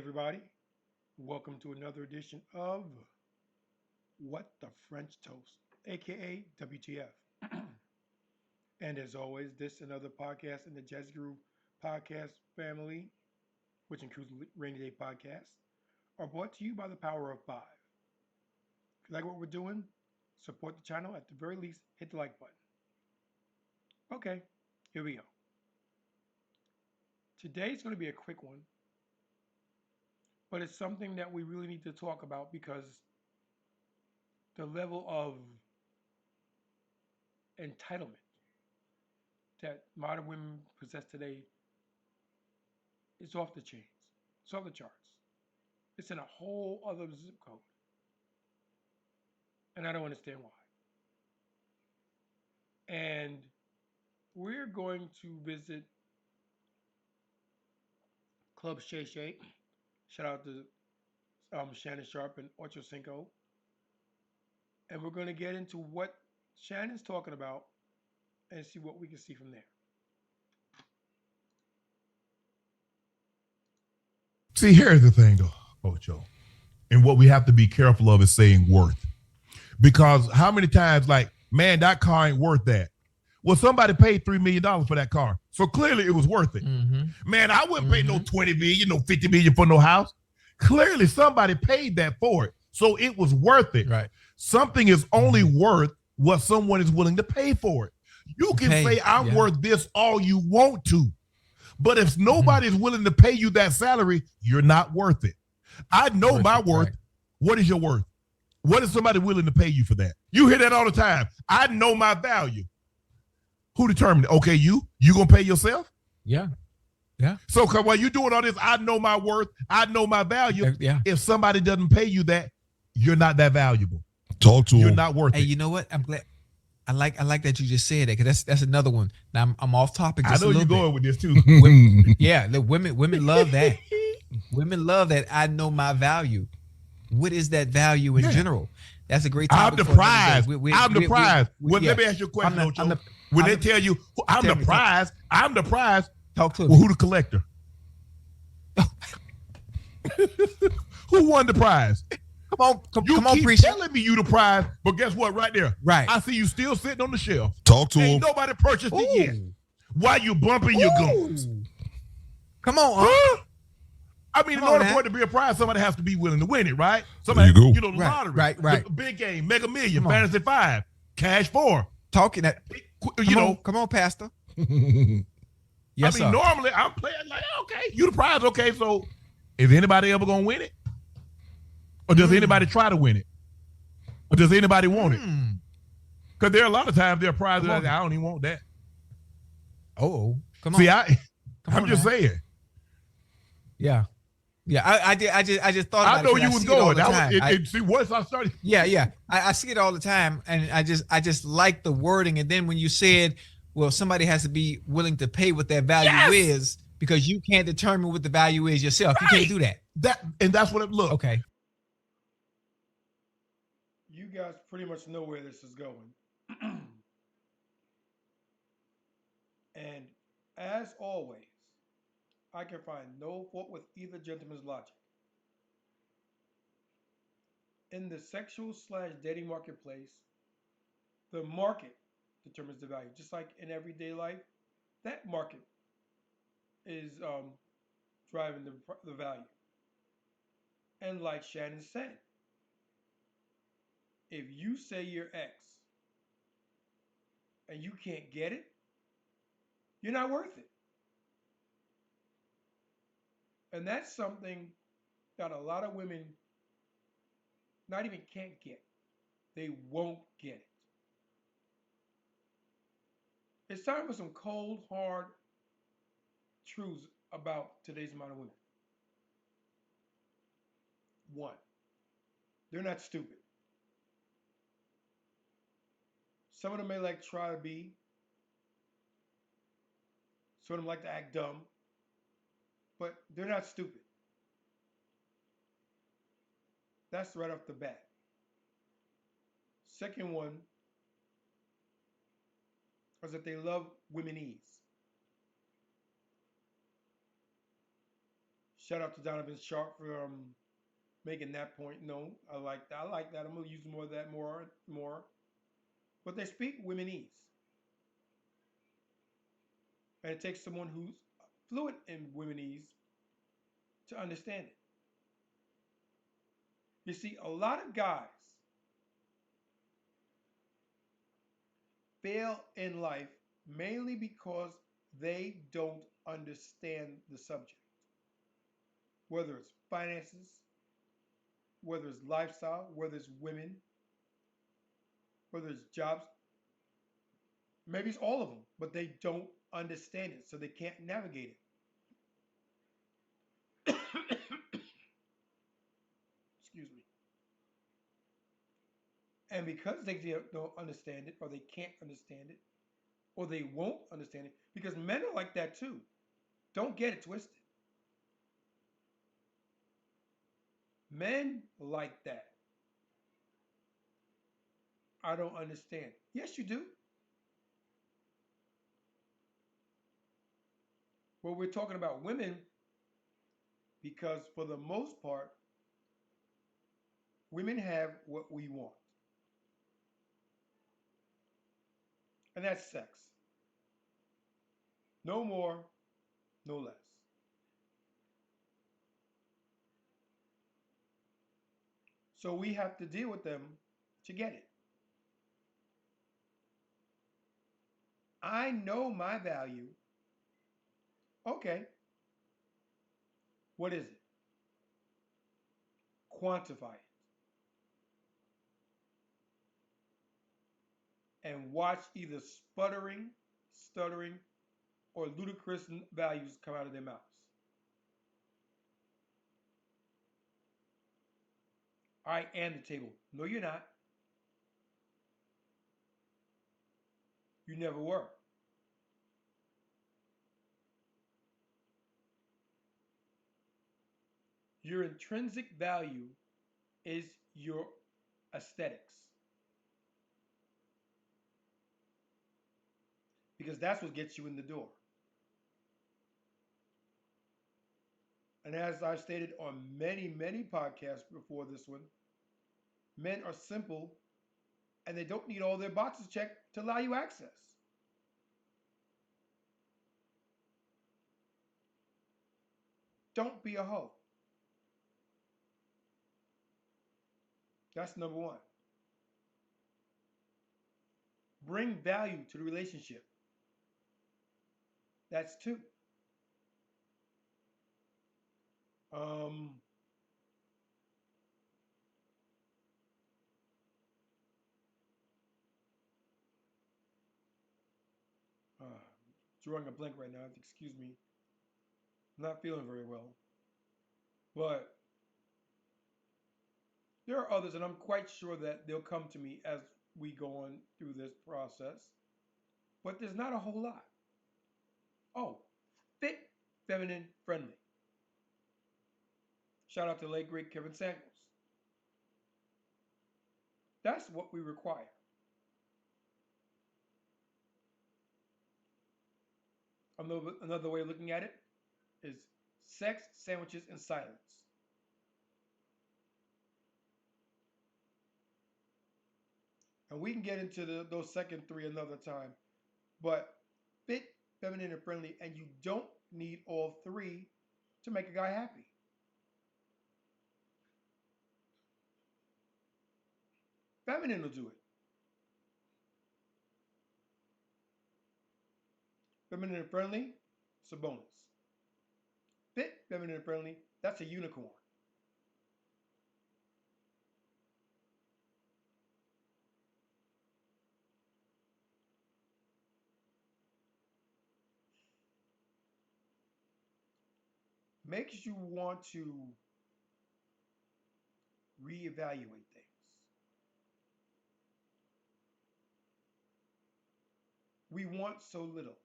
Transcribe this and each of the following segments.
everybody. Welcome to another edition of What the French Toast, aka WTF. And as always, this and other podcasts in the Jazz Groove podcast family, which includes Rainy Day Podcast, are brought to you by the Power of Five. If you like what we're doing, support the channel. At the very least, hit the like button. Okay, here we go. Today's going to be a quick one, but it's something that we really need to talk about because the level of entitlement that modern women possess today is off the chains. It's off the charts. It's in a whole other zip code. And I don't understand why. And we're going to visit Club Shay Shay. Shout out to Shannon Sharp and Ocho Cinco. And we're going to get into what Shannon's talking about and see what we can see from there. See, here's the thing, though, Ocho. And what we have to be careful of is saying worth. Because how many times, like, man, that car ain't worth that. Well, somebody paid $3 million for that car. So clearly it was worth it. Mm-hmm. Man, I wouldn't pay no 20 million, no 50 million for no house. Clearly somebody paid that for it. So it was worth it. Right. Something is only worth what someone is willing to pay for it. You can say, I'm worth this all you want to. But if nobody's willing to pay you that salary, you're not worth it. I know my worth. Right. What is your worth? What is somebody willing to pay you for that? You hear that all the time. I know my value. Who determined it? Okay, you gonna pay yourself? Yeah. So while you're doing all this, I know my worth, I know my value. Yeah. If somebody doesn't pay you that, you're not that valuable. Talk to You're him. not worth it. Hey, you know what? I'm glad. I like that you just said that because that's another one. Now I'm off topic. Just I know you're going with this too. Women love that. Women love that. I know my value. What is that value in general? That's a great topic. I'm the prize. I'm the prize. Let me ask you a question, Ocho. When they tell you I'm the prize, talk to me. Well, who the collector? Who won the prize? Come on, keep preacher. telling me you the prize, but guess what? Right there, right. I see you still sitting on the shelf. Talk to Ain't him. nobody purchased it yet. Why you bumping your gums? Come on, huh? I mean, in order for it to be a prize, somebody has to be willing to win it, right? Somebody, the lottery, right. The big game, Mega Million, Fantasy 5, Cash 4. Talking that, come on, Pastor. Yes, I mean, normally I'm playing like, okay, you the prize, okay. So, is anybody ever gonna win it, or does anybody try to win it, or does anybody want it? Because there are a lot of times there are prizes that I don't even want that. Oh, come on. See, I'm just saying. Yeah. I just thought about it. I know you was going. See, once I started. Yeah. I see it all the time, and I just like the wording. And then when you said, well, somebody has to be willing to pay what that value is, because you can't determine what the value is yourself. Right. You can't do that. That's what it looks. Okay. You guys pretty much know where this is going. And as always, I can find no fault with either gentleman's logic. In the sexual/dating marketplace, the market determines the value. Just like in everyday life, that market is driving the value. And like Shannon said, if you say you're X and you can't get it, you're not worth it. And that's something that a lot of women not even can't get. They won't get it. It's time for some cold, hard truths about today's modern women. One, they're not stupid. Some of them may try to be. Some of them like to act dumb. But they're not stupid. That's right off the bat. Second one is that they love women ease. Shout out to Donovan Sharp for making that point known. I like that. I like that. I'm gonna use more of that more. But they speak womenese, and it takes someone who's fluent in womenese to understand it. You see, a lot of guys fail in life mainly because they don't understand the subject, whether it's finances, whether it's lifestyle, whether it's women, whether it's jobs. Maybe it's all of them, but they don't understand it, so they can't navigate it. Excuse me. And because they don't understand it, or they can't understand it, or they won't understand it, because men are like that too. Don't get it twisted. Men like that. I don't understand. Yes, you do. Well, we're talking about women because for the most part, women have what we want, and that's sex. No more, no less. So we have to deal with them to get it. I know my value. Okay, what is it? Quantify it and watch either stuttering, or ludicrous values come out of their mouths. I am the table. No, you're not. You never were. Your intrinsic value is your aesthetics because that's what gets you in the door. And as I've stated on many, many podcasts before this one, men are simple and they don't need all their boxes checked to allow you access. Don't be a hoe. That's number one. Bring value to the relationship. That's two. Um, uh, Drawing a blank right now. Excuse me. I'm not feeling very well. But there are others, and I'm quite sure that they'll come to me as we go on through this process. But there's not a whole lot. Oh, fit, feminine, friendly. Shout out to the late great Kevin Samuels. That's what we require. Another way of looking at it is sex, sandwiches, and silence. And we can get into those second three another time. But fit, feminine, and friendly, and you don't need all three to make a guy happy. Feminine will do it. Feminine and friendly, it's a bonus. Fit, feminine, and friendly, that's a unicorn. Makes you want to reevaluate things. We want so little,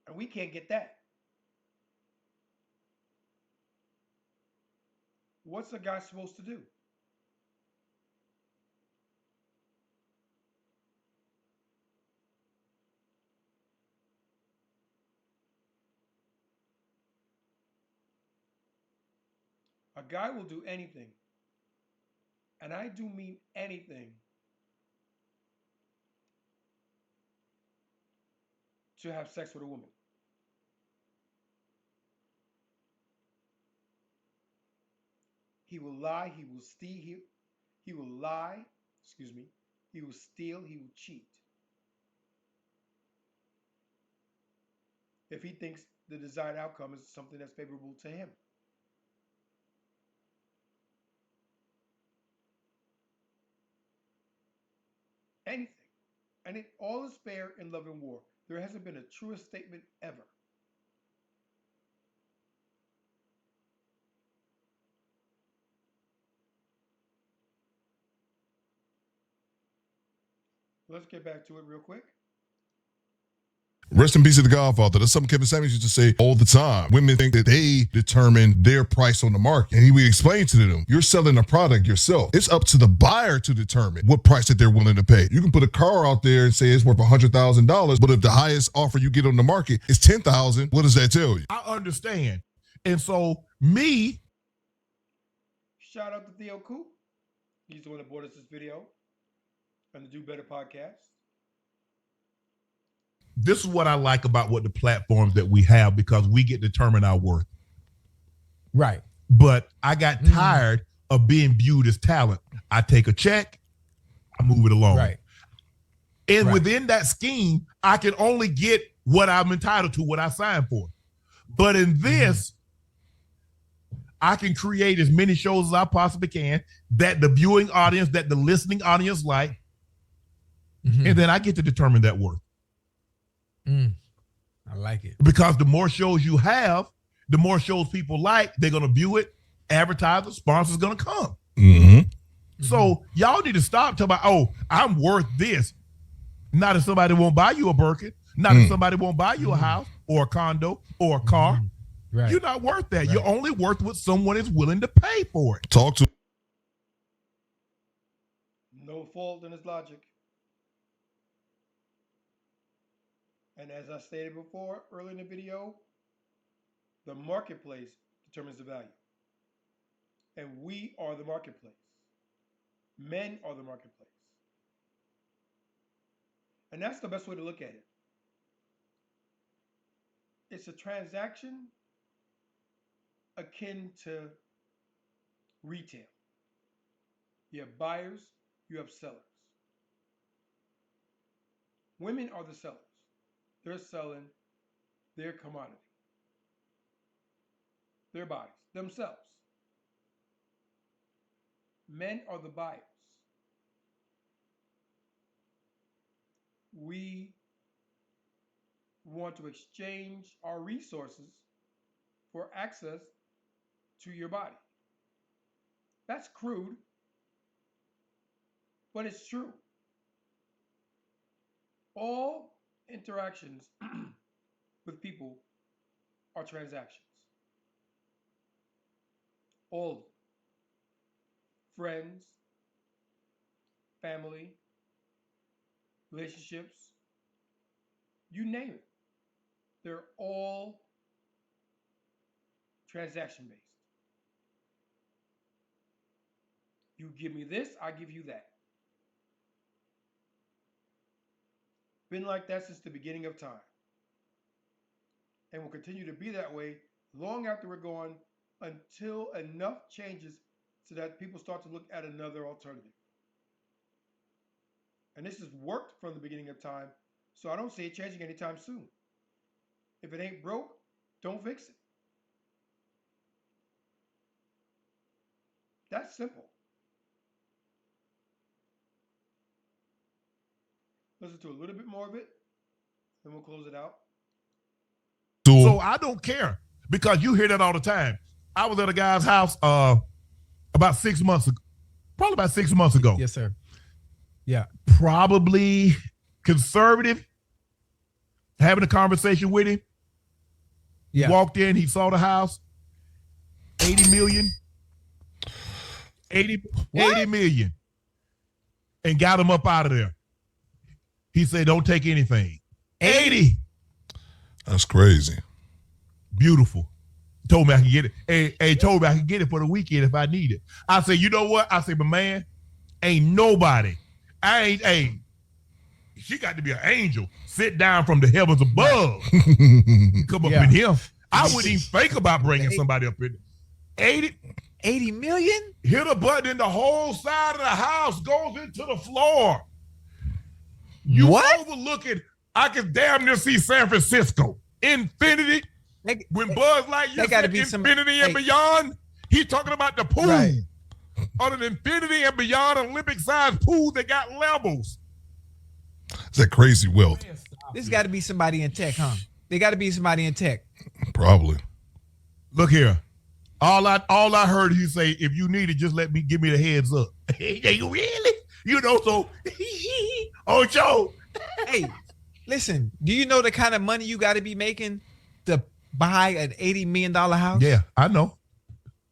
and we can't get that. What's a guy supposed to do? A guy will do anything, and I do mean anything, to have sex with a woman. He will lie, he will steal, he will lie, excuse me, he will steal, he will cheat. If he thinks the desired outcome is something that's favorable to him. Anything. And it all is fair in love and war. There hasn't been a truer statement ever. Let's get back to it real quick. Rest in peace to the Godfather. That's something Kevin Samuels used to say all the time. Women think that they determine their price on the market. And he would explain to them, you're selling a product yourself. It's up to the buyer to determine what price that they're willing to pay. You can put a car out there and say it's worth $100,000, but if the highest offer you get on the market is $10,000, what does that tell you? I understand. And so shout out to Theo Coop. He's the one that brought us this video on the Do Better podcast. This is what I like about what the platforms that we have, because we get to determine our worth. Right. But I got tired of being viewed as talent. I take a check, I move it along. Right. And within that scheme, I can only get what I'm entitled to, what I signed for. But in this, I can create as many shows as I possibly can that the viewing audience, that the listening audience like, and then I get to determine that worth. I like it. Because the more shows you have, the more shows people like, they're going to view it, advertisers, sponsors going to come. So y'all need to stop talking about, oh, I'm worth this. Not if somebody won't buy you a Birkin. Not if somebody won't buy you a house or a condo or a car. Right. You're not worth that. Right. You're only worth what someone is willing to pay for it. Talk to. No fault in his logic. And as I stated before, early in the video, the marketplace determines the value. And we are the marketplace. Men are the marketplace. And that's the best way to look at it. It's a transaction akin to retail. You have buyers, you have sellers. Women are the sellers. They're selling their commodity, their bodies, themselves. Men are the buyers. We want to exchange our resources for access to your body. That's crude, but it's true. All interactions with people are transactions. All of them. Friends, family, relationships, you name it. They're all transaction based. You give me this, I give you that. Been like that since the beginning of time. And will continue to be that way long after we're gone, until enough changes so that people start to look at another alternative. And this has worked from the beginning of time, so I don't see it changing anytime soon. If it ain't broke, don't fix it. That's simple. Listen to a little bit more of it, then we'll close it out. So I don't care, because you hear that all the time. I was at a guy's house about 6 months ago, probably about 6 months ago. Yes, sir. Yeah. Probably conservative, having a conversation with him. Yeah. Walked in, he saw the house, 80 million. 80 million. And got him up out of there. He said, don't take anything. 80. That's crazy. Beautiful. Told me I could get it. Hey, told me I could get it for the weekend if I need it. I said, you know what? I said, but man, ain't nobody. Hey, she got to be an angel. Sit down from the heavens above. Come up in here. I wouldn't even think about bringing somebody up in there. 80 million? Hit a button and the whole side of the house goes into the floor. You overlooking, I can damn near see San Francisco. Infinity. When Buzz Lightyear said infinity and beyond, he's talking about the pool. Right. On an infinity and beyond Olympic-sized pool that got levels. It's that crazy wealth. This got to be somebody in tech, huh? They got to be somebody in tech. Probably. Look here. All I heard he say, if you need it, just give me the heads up. You really? You know, so oh Joe. Hey, listen, do you know the kind of money you got to be making to buy an $80 million house? Yeah, I know.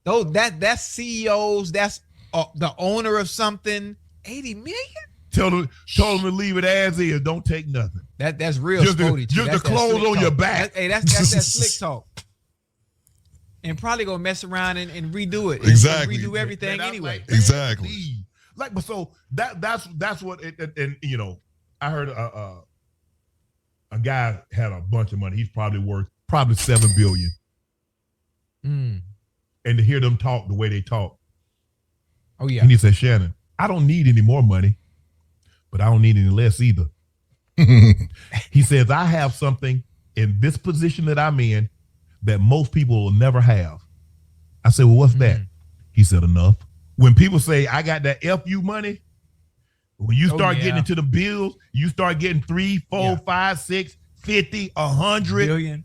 Oh, that's CEOs, that's the owner of something. 80 million? Told him to leave it as is. Don't take nothing. That's real just sporty. Just the clothes on your back. That's that slick talk. And probably gonna mess around and redo it. Exactly. And redo everything anyway. Like, exactly. Like, but so that's what and you know, I heard a guy had a bunch of money. He's probably worth $7 billion. And to hear them talk the way they talk. Oh yeah. And he said, Shannon, I don't need any more money, but I don't need any less either. He says, I have something in this position that I'm in that most people will never have. I said, well, what's that? He said, enough. When people say, I got that FU money, when you start getting into the bills, you start getting 3, 4, 5, 6, 50, 100 billion.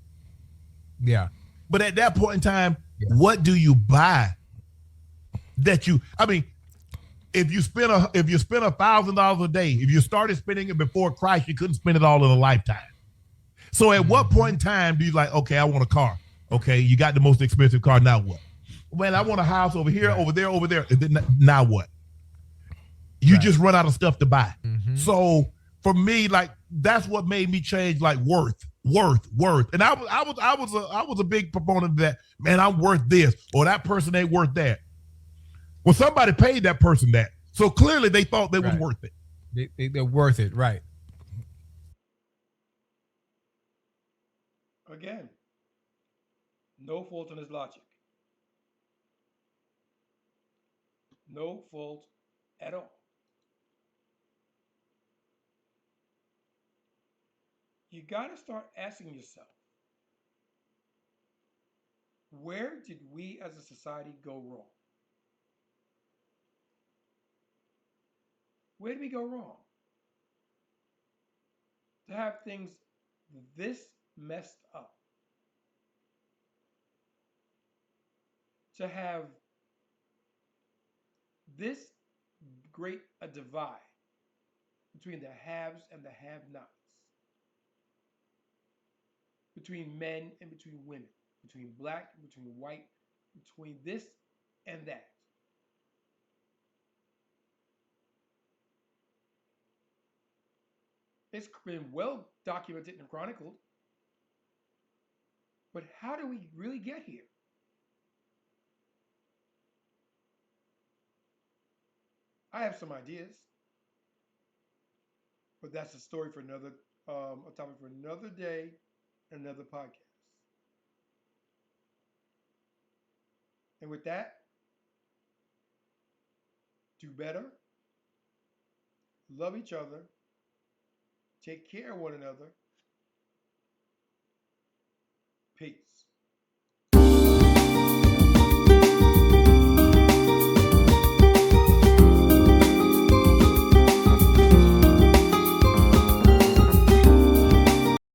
Yeah. But at that point in time, what do you buy? If you spend $1,000 a day, if you started spending it before Christ, you couldn't spend it all in a lifetime. So at what point in time do you like, okay, I want a car. Okay, you got the most expensive car. Now what? Well, I want a house over here, over there, over there. And then now what? You just run out of stuff to buy. So for me, like that's what made me change. Like worth. And I was a big proponent of that. Man, I'm worth this, or that person ain't worth that. Well, somebody paid that person that, so clearly they thought they was worth it. They're worth it, right? Again, no fault in his logic. No fault at all. You got to start asking yourself, where did we as a society go wrong? Where did we go wrong? To have things this messed up. To have this great a divide between the haves and the have-nots. Between men and between women. Between black and between white. Between this and that. It's been well documented and chronicled. But how do we really get here? I have some ideas, but that's a story for another, a topic for another day, another podcast. And with that, do better, love each other, take care of one another. Peace.